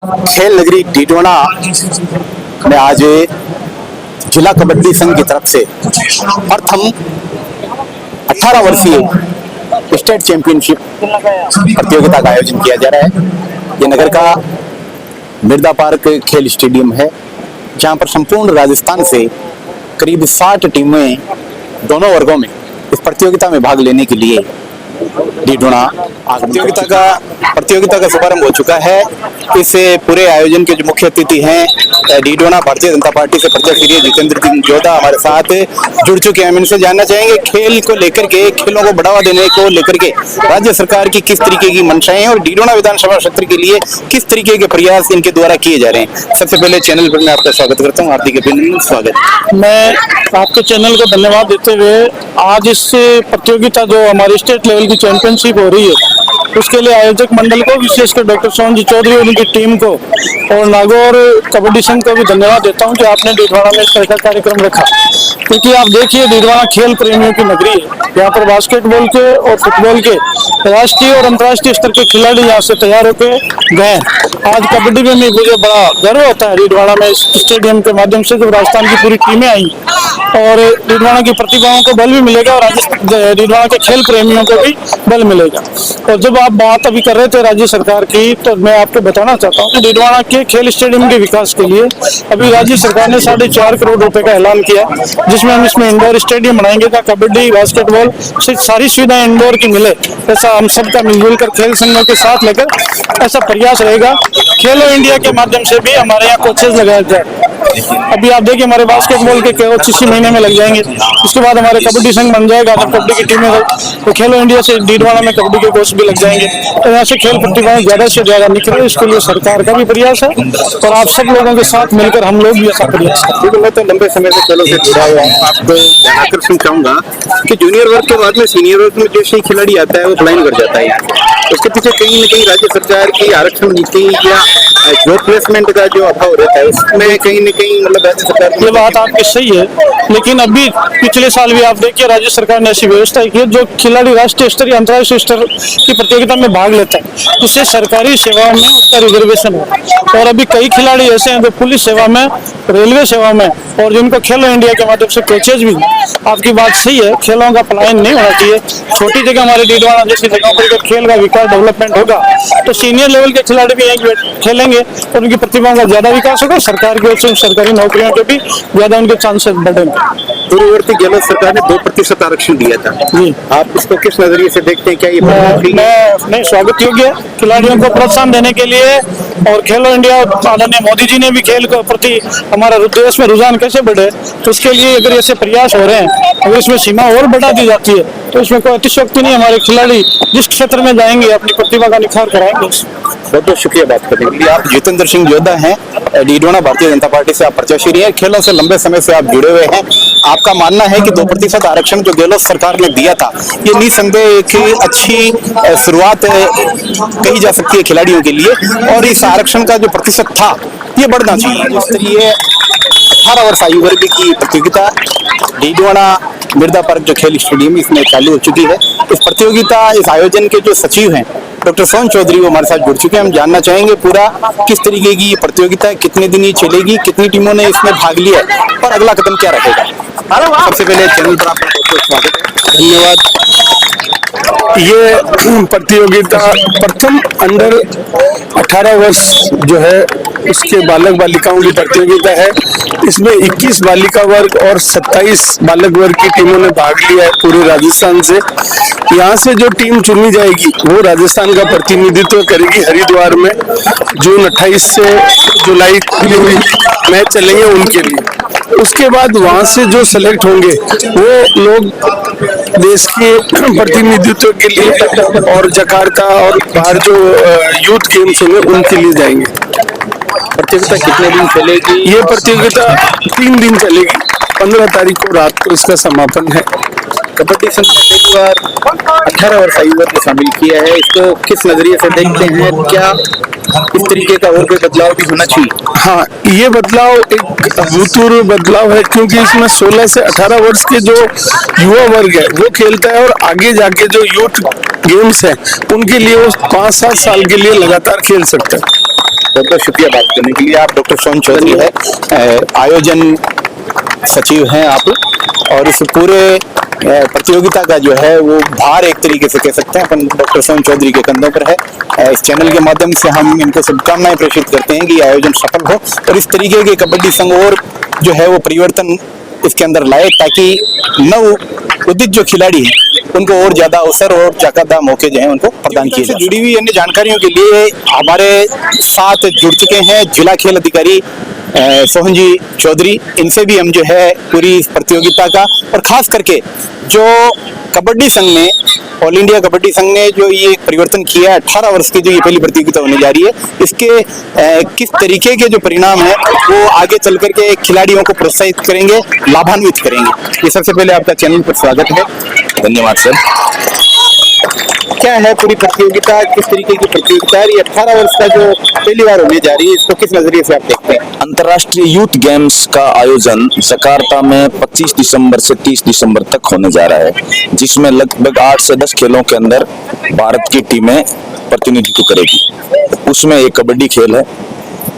खेल नगरी डीडवाना में आज जिला कबड्डी संघ की तरफ से प्रथम 18 वर्षीय स्टेट चैंपियनशिप प्रतियोगिता का आयोजन किया जा रहा है। ये नगर का मिर्दा पार्क खेल स्टेडियम है, जहां पर संपूर्ण राजस्थान से करीब 60 टीमें दोनों वर्गों में इस प्रतियोगिता में भाग लेने के लिए डीडवाना प्रतियोगिता का शुभारंभ हो चुका है। इस पूरे आयोजन के जो मुख्य अतिथि हैं डीडवाना भारतीय जनता पार्टी से प्रत्याशी जितेंद्र सिंह जोधा हमारे साथ जुड़ चुके हैं। हम इनसे जानना चाहेंगे खेल को लेकर के, खेलों को बढ़ावा देने को लेकर के राज्य सरकार की किस तरीके की मंशाएं हैं और डीडवाना विधानसभा क्षेत्र के लिए किस तरीके के प्रयास इनके द्वारा किए जा रहे हैं। सबसे पहले चैनल पर मैं आपका स्वागत करता हूँ, हार्दिक अभिनंदन। स्वागत। मैं आपके चैनल को धन्यवाद देते हुए आज इस प्रतियोगिता जो हमारी स्टेट लेवल की चैंपियनशिप हो रही है उसके लिए आयोजक मंडल को, विशेषकर डॉक्टर सोहन जी चौधरी और उनकी टीम को और नागौर कबड्डी संघ को भी धन्यवाद देता हूं कि आपने डीडवाना में इस तरह का कार्यक्रम रखा। क्योंकि आप देखिए डीडवाना खेल प्रेमियों की नगरी है। यहाँ पर बास्केटबॉल के और फुटबॉल के राष्ट्रीय और अंतर्राष्ट्रीय स्तर के खिलाड़ी यहाँ से तैयार होकर गए। आज कबड्डी में भी मुझे बड़ा गर्व होता है डीडवाना में इस स्टेडियम के माध्यम से जब राजस्थान की पूरी टीमें आई और डीडवाना की प्रतिभाओं को बल भी मिलेगा और डीडवाना के खेल प्रेमियों को भी बल मिलेगा। और जब आप बात अभी कर रहे थे राज्य सरकार की, तो मैं आपको बताना चाहता हूँ कि डीडवाना के खेल स्टेडियम के विकास के लिए अभी राज्य सरकार ने 4.5 करोड़ रुपए का ऐलान किया, जिसमें हम इसमें इंडोर स्टेडियम बनाएंगे जहाँ कबड्डी, बास्केटबॉल सारी सुविधाएं इंडोर की मिले। ऐसा हम सबका मिलजुल कर खेल संघों के साथ लेकर ऐसा प्रयास रहेगा। खेलो इंडिया के माध्यम से भी हमारे यहाँ कोचेज लगाए जाए। अभी आप देखिए हमारे बास्केटबॉल के कोच इसी महीने में लग जाएंगे, उसके बाद हमारे कबड्डी संघ बन जाएगा। जब कबड्डी की टीमें तो खेलो इंडिया से डीडवाना में कबड्डी के कोच भी लग जाएंगे। तो यहाँ से खेल प्रतिभाएं ज्यादा से ज्यादा निकले, इसके लिए सरकार का भी प्रयास है और आप सब लोगों के साथ मिलकर हम लोग भी ऐसा प्रयास करें। मैं तो लंबे समय से खेलों से जुड़ा हुआ हूँ। आपको आकर्षण चाहूंगा कि जूनियर वर्ग के बाद में सीनियर वर्ग में जैसे ही खिलाड़ी आता है वो पलायन कर जाता है। उसके पीछे कहीं न कहीं राज्य सरकार की आरक्षण नीति या जो प्लेसमेंट का जो अभाव रहता है उसमें कहीं न कहीं मतलब राज्य सरकार ये बात आपकी सही है, लेकिन अभी पिछले साल भी आप देखिए राज्य सरकार ने ऐसी व्यवस्था की है जो खिलाड़ी राष्ट्रीय स्तर या अंतर्राष्ट्रीय स्तर की प्रतियोगिता में भाग लेता है उससे सरकारी सेवाओं में उसका रिजर्वेशन है। और अभी कई खिलाड़ी ऐसे हैं जो पुलिस सेवा में, रेलवे सेवा में और जिनको खेलो इंडिया के माध्यम से कोचेज भी। आपकी बात सही है, खेलों का पलायन नहीं होना चाहिए। छोटी जगह हमारे डीडवाना जैसी जगहों पर अगर खेल का विकास डेवलपमेंट होगा तो सीनियर लेवल के खिलाड़ी भी खेलेंगे और उनकी प्रतिभाओं का ज्यादा विकास होगा। सरकार की ओर से सरकारी नौकरियों के भी ज्यादा उनके चांसेस बढ़ेंगे। पूर्ववर्ती गहलोत सरकार ने 2% आरक्षण दिया था जी, आप इसको किस नजरिए से देखते हैं? क्या ये मैं स्वागत योग्य है? खिलाड़ियों को प्रोत्साहन देने के लिए और खेलो इंडिया आदरणीय मोदी जी ने भी खेल के प्रति हमारा देश में रुझान कैसे बढ़े तो इसके लिए अगर ऐसे प्रयास हो रहे हैं, अगर इसमें सीमा और बढ़ा दी जाती है तो इसमें कोई अतिशयोक्ति नहीं। हमारे खिलाड़ी जिस क्षेत्र में जाएंगे अपनी प्रतिभा का निखार कराएंगे। बहुत बहुत शुक्रिया बात करने के लिए। आप जितेंद्र सिंह जोधा हैं, डीडवाना भारतीय जनता पार्टी से आप प्रत्याशी रहे हैं, खेलों से लंबे समय से आप जुड़े हुए हैं। आपका मानना है कि 2% आरक्षण जो गहलोत सरकार ने दिया था ये निसंदेह एक अच्छी शुरुआत कही जा सकती है खिलाड़ियों के लिए, और इस आरक्षण का जो प्रतिशत था ये बढ़ना चाहिए। इसलिए 18 वर्ष आयु वर्ग की प्रतियोगिता डीडवाना मिर्दा पार्क जो खेल स्टेडियम इसमें चालू हो चुकी है। इस प्रतियोगिता, इस आयोजन के जो सचिव हैं डॉक्टर सोहन चौधरी वो हमारे साथ जुड़ चुके हैं। हम जानना चाहेंगे पूरा किस तरीके की प्रतियोगिता है, कितने दिन ये चलेगी, कितनी टीमों ने इसमें भाग लिया और अगला कदम क्या रहेगा। सबसे पहले चैनल पर आपका बहुत बहुत स्वागत है। धन्यवाद। ये प्रतियोगिता प्रथम अंडर 18 वर्ष जो है उसके बालक बालिकाओं की प्रतियोगिता है। इसमें 21 बालिका वर्ग और 27 बालक वर्ग की टीमों ने भाग लिया है पूरे राजस्थान से। यहाँ से जो टीम चुनी जाएगी वो राजस्थान का प्रतिनिधित्व करेगी हरिद्वार में। जून 28 से जुलाई मैच चलेंगे उनके लिए। उसके बाद वहाँ से जो सेलेक्ट होंगे वो लोग देश के प्रतिनिधित्व के लिए और जकार्ता और बाहर जो यूथ गेम्स होंगे उनके लिए जाएंगे। प्रतियोगिता कितने दिन चलेगी? ये प्रतियोगिता 3 दिन चलेगी। 15 तारीख को रात को इसका समापन है। कबड्डी संघ ने पहली बार 18 वर्ष आयु वर्ग को शामिल किया है, इसको किस नजरिए से देखते हैं? क्या इस तरीके का और कोई बदलाव भी होना चाहिए? हाँ, ये बदलाव एक अभूतपूर्व बदलाव है क्योंकि इसमें 16 से 18 वर्ष के जो युवा वर्ग है वो खेलता है और आगे जाके जो यूथ गेम्स है उनके लिए वो 5-7 साल के लिए लगातार खेल सकता है। बहुत बहुत शुक्रिया बात करने के लिए। आप डॉक्टर सोहन चौधरी है, आयोजन सचिव हैं आप, और इस पूरे प्रतियोगिता का जो है वो भार एक तरीके से कह सकते हैं अपन डॉक्टर सोहन चौधरी के कंधों पर है। इस चैनल के माध्यम से हम इनको शुभकामनाएं प्रेषित करते हैं कि ये आयोजन सफल हो और इस तरीके के कबड्डी संघ और जो है वो परिवर्तन इसके अंदर लाए, ताकि नव उदित जो खिलाड़ी हैं उनको और ज्यादा अवसर और चाकादा मौके जो हैं उनको प्रदान किए जाए। जुड़ी हुई अन्य जानकारियों के लिए हमारे साथ जुड़ चुके हैं जिला खेल अधिकारी सोहन जी चौधरी। इनसे भी हम जो है पूरी इस प्रतियोगिता का और खास करके जो कबड्डी संघ ने, ऑल इंडिया कबड्डी संघ ने जो ये परिवर्तन किया है, 18 वर्ष की जो ये पहली प्रतियोगिता होने जा रही है, इसके किस तरीके के जो परिणाम है वो आगे चल करके खिलाड़ियों को प्रोत्साहित करेंगे, लाभान्वित करेंगे। ये सबसे पहले आपका चैनल पर स्वागत है। धन्यवाद सर। क्या है पूरी प्रतियोगिता, किस तरीके की प्रतियोगिता है? ये 18 वर्ष का जो पहली बार होने जा रही है, इसको किस नजरिए से आप देखते हैं? अंतर्राष्ट्रीय यूथ गेम्स का आयोजन जकार्ता में 25 दिसंबर से 30 दिसंबर तक होने जा रहा है, जिसमें लगभग 8 से 10 खेलों के अंदर भारत की टीमें प्रतिनिधित्व करेगी। उसमें एक कबड्डी खेल है।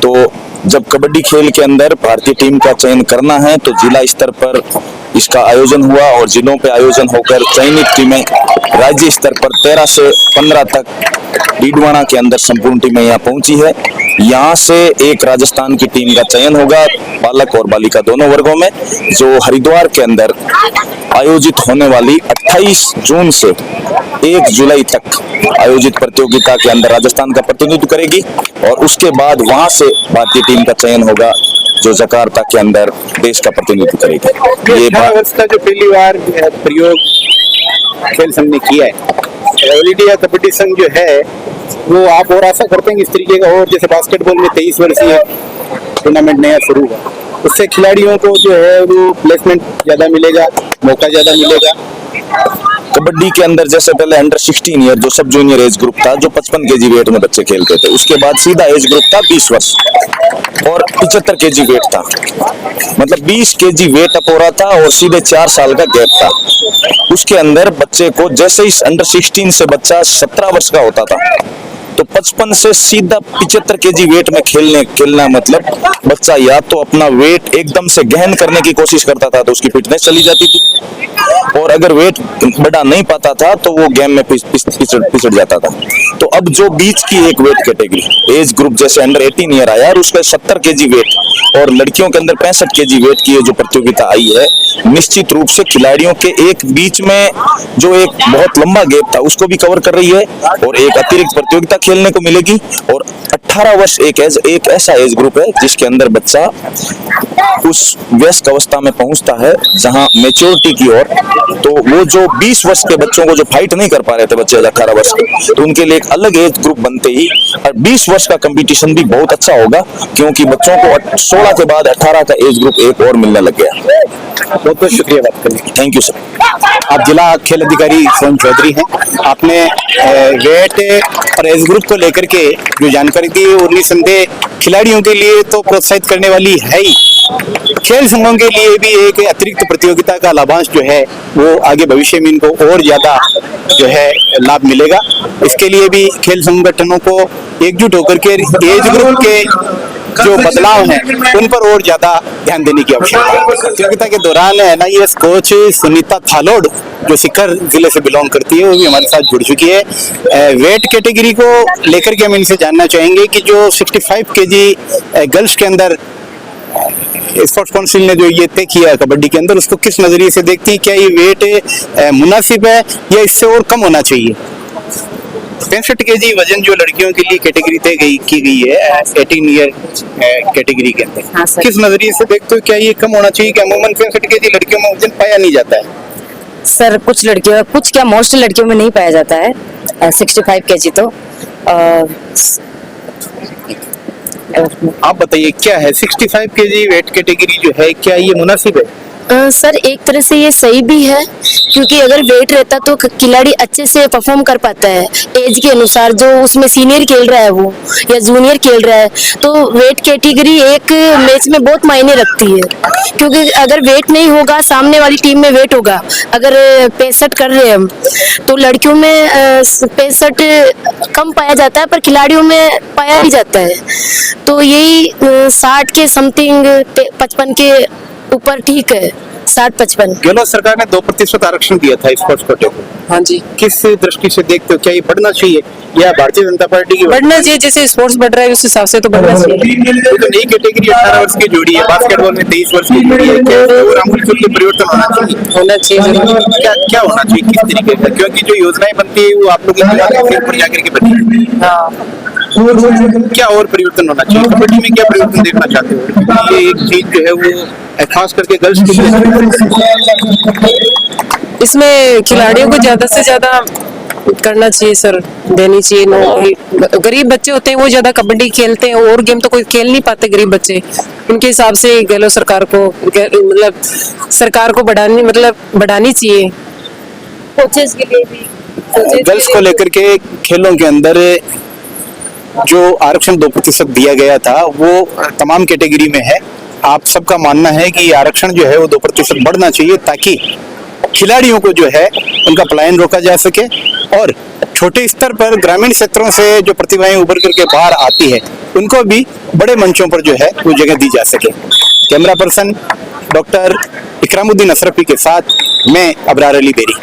तो जब कबड्डी खेल के अंदर भारतीय टीम का चयन करना है तो जिला स्तर पर इसका आयोजन हुआ और जिलों पे आयोजन होकर चयनित टीमें राज्य स्तर पर 13 से 15 तक डीडवाना के अंदर संपूर्ण टीमें यहाँ पहुंची है। यहाँ से एक राजस्थान की टीम का चयन होगा बालक और बालिका दोनों वर्गों में, जो हरिद्वार के अंदर आयोजित होने वाली 28 जून से 1 जुलाई तक आयोजित प्रतियोगिता के अंदर राजस्थान का प्रतिनिधित्व करेगी। और उसके बाद वहां से भारतीय टीम का चयन होगा जो जकार्ता के अंदर देश का प्रतिनिधित्व करेगी। ये 18 वर्ष का जो पहली बार प्रयोग खेल संघ ने किया है, ऑल इंडिया कबड्डी संघ जो है वो आप और आशा करते हैं कि इस तरीके का, और जैसे बास्केटबॉल में 23 वर्षीय टूर्नामेंट नया शुरू हुआ, उससे खिलाड़ियों को जो है वो प्लेसमेंट ज्यादा मिलेगा, मौका ज्यादा मिलेगा? कबड्डी के अंदर जैसे पहले अंडर 16 ईयर जो सब जूनियर एज ग्रुप था, जो 55 केजी वेट में बच्चे खेलते थे, उसके बाद सीधा एज ग्रुप था 20 वर्ष और 75 केजी वेट था। मतलब 20 केजी वेट अप हो रहा था और सीधे 4 साल का गैप था। उसके अंदर बच्चे को जैसे ही अंडर 16 से बच्चा 17 वर्ष का होता था तो 55 से सीधा 75 केजी वेट में खेलना मतलब बच्चा या तो अपना वेट एकदम से गहन करने की कोशिश करता था तो उसकी फिटनेस चली जाती थी, और अगर वेट बढ़ा नहीं पाता था तो वो गेम में पिछड़ जाता था। तो अब जो बीच की एक वेट कैटेगरी एज ग्रुप जैसे अंडर 18 ईयर आया और उसका 70 केजी वेट और लड़कियों के अंदर 65 केजी वेट की जो प्रतियोगिता आई है, निश्चित रूप से खिलाड़ियों के एक बीच में जो एक बहुत लंबा गैप था उसको भी कवर कर रही है और एक अतिरिक्त प्रतियोगिता खेलने को मिलेगी। और 18 वर्ष एक ऐसा एज ग्रुप है जिसके अंदर बच्चा उस वयस्क अवस्था में पहुंचता है जहां मेच्योरिटी की ओर। तो वो जो 20 वर्ष के बच्चों को जो फाइट नहीं कर पा रहे थे बच्चे 18 वर्ष के, तो उनके लिए एक अलग एज ग्रुप बनते ही और 20 वर्ष का कंपटीशन भी बहुत अच्छा होगा, क्योंकि बच्चों को 16 के बाद 18 का एज ग्रुप एक और मिलने लग गया। बहुत बहुत शुक्रिया बात करने के लिए। Thank you sir. आप जिला खेल अधिकारी सोहन चौधरी हैं। आपने वेट और एज ग्रुप को लेकर के जो जानकारी दी और निसंदेह खिलाड़ियों के लिए तो प्रोत्साहित करने वाली है ही, खेल संघों के लिए भी एक अतिरिक्त प्रतियोगिता का लाभांश जो है वो आगे भविष्य में इनको और ज्यादा जो है लाभ मिलेगा। इसके लिए भी खेल संगठनों को एकजुट होकर के एज ग्रुप के जो बदलाव हैं उन पर और ज्यादा ध्यान देने की आवश्यकता है। प्रतियोगिता के दौरान NIS कोच सुनीता थालोड जो सीकर जिले से बिलोंग करती है वो भी हमारे साथ जुड़ चुकी है। वेट कैटेगरी को लेकर के हम इनसे जानना चाहेंगे कि जो 65 केजी गर्ल्स के अंदर स्पोर्ट्स काउंसिल ने जो ये तय किया कबड्डी के अंदर, उसको किस नजरिए से देखती है? क्या ये वेट मुनासिब है या इससे और कम होना चाहिए? 65 केजी वजन जो लड़कियों के लिए कैटेगरी तय की गई है 18 ईयर कैटेगरी के अंदर, हाँ सर। किस नजरिए से देखते हो? क्या ये कम होना चाहिए? क्या अमूमन 65 केजी लड़कियों में वजन पाया नहीं जाता है? सर कुछ लड़कियों, कुछ क्या मोस्ट लड़कियों में नहीं पाया जाता है 65 केजी। तो आप बताइए क्या है 65 केजी वेट कैटेगरी जो है, क्या ये मुनासिब है? सर एक तरह से ये सही भी है, क्योंकि अगर वेट रहता तो खिलाड़ी अच्छे से परफॉर्म कर पाता है एज के अनुसार। जो उसमें सीनियर खेल रहा है वो या जूनियर खेल रहा है, तो वेट कैटेगरी एक मैच में बहुत मायने रखती है, क्योंकि अगर वेट नहीं होगा, सामने वाली टीम में वेट होगा। अगर 65 कर रहे हैं हम, तो लड़कियों में 65 कम पाया जाता है, पर खिलाड़ियों में पाया ही जाता है। तो यही 60 के समथिंग 55 के ऊपर ठीक है, 60-55। गहलोत सरकार ने 2% आरक्षण दिया था स्पोर्ट्स कोटे को। हाँ जी, किस दृष्टि से देखते हो, क्या ये बढ़ना चाहिए या भारतीय जनता पार्टी की बढ़ना चाहिए। जैसे स्पोर्ट्स बढ़ रहा है उस हिसाब से तो बढ़ना चाहिए। ये तो नई कैटेगरी 18 वर्ष की जोड़ी है, बास्केटबॉल में 23 वर्ष की जोड़ी है, क्या और आमूल के परिवर्तन होना चाहिए? होना चाहिए जरूर। क्या क्या होना चाहिए, किस तरीके का? क्योंकि जो योजनाएं बनती है वो आप लोग के ऊपर जाकर के बनती है। हाँ, क्या और परिवर्तन होना चाहिए? कबड्डी में क्या परिवर्तन देखना चाहते हो? ये एक चीज जो है वो खास करके गर्ल्स के लिए इसमें खिलाड़ियों को ज्यादा से ज्यादा करना चाहिए सर, देनी चाहिए। गरीब बच्चे होते हैं वो ज्यादा कबड्डी खेलते हैं, और गेम तो कोई खेल नहीं पाते गरीब बच्चे। उनके हिसाब से गहलोत सरकार को मतलब सरकार को बढ़ानी चाहिए। कोचेस के लिए भी गर्ल्स को लेकर के खेलों के अंदर जो आरक्षण 2% दिया गया था वो तमाम कैटेगरी में है। आप सबका मानना है कि आरक्षण जो है वो 2% बढ़ना चाहिए, ताकि खिलाड़ियों को जो है उनका पलायन रोका जा सके और छोटे स्तर पर ग्रामीण क्षेत्रों से जो प्रतिभाएं उभर करके बाहर आती है उनको भी बड़े मंचों पर जो है वो जगह दी जा सके। Camera person doctor Ikramuddin Ashrafi के साथ मैं अबरार अली बेरी।